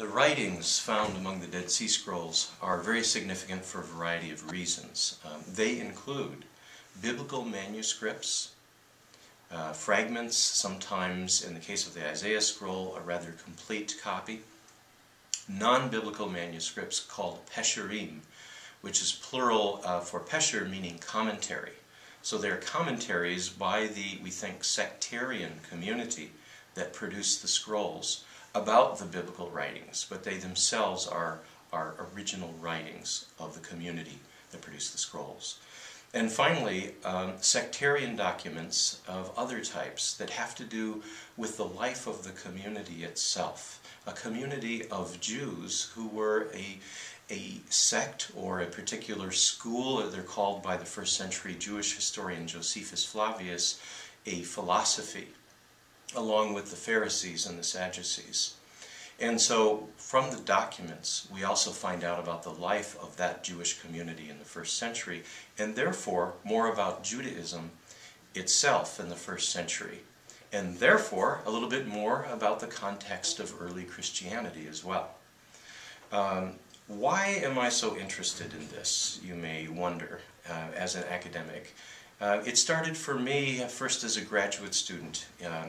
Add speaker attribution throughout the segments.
Speaker 1: The writings found among the Dead Sea Scrolls are very significant for a variety of reasons. They include biblical manuscripts, fragments, sometimes in the case of the Isaiah scroll, a rather complete copy, non-biblical manuscripts called pesherim, which is plural for pesher, meaning commentary. So they're commentaries by the, we think, sectarian community that produced the scrolls about the biblical writings, but they themselves are original writings of the community that produced the scrolls. And finally, sectarian documents of other types that have to do with the life of the community itself. A community of Jews who were a sect or a particular school. They're called by the first century Jewish historian Josephus Flavius a philosophy, along with the Pharisees and the Sadducees. And so from the documents we also find out about the life of that Jewish community in the first century, and therefore more about Judaism itself in the first century, and therefore a little bit more about the context of early Christianity as well. Why am I so interested in this, you may wonder, as an academic? It started for me first as a graduate student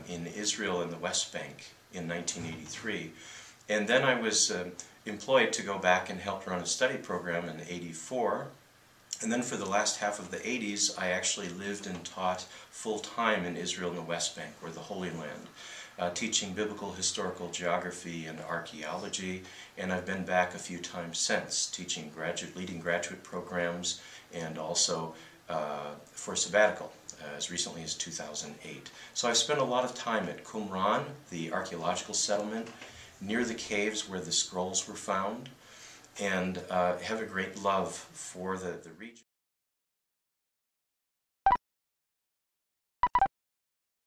Speaker 1: in Israel and the West Bank in 1983, and then I was employed to go back and help run a study program in '84, and then for the last half of the '80s I actually lived and taught full-time in Israel and the West Bank, or the Holy Land, teaching biblical historical geography and archaeology, and I've been back a few times since, teaching leading graduate programs, and also for sabbatical, as recently as 2008. So I've spent a lot of time at Qumran, the archaeological settlement, near the caves where the scrolls were found, and have a great love for the region.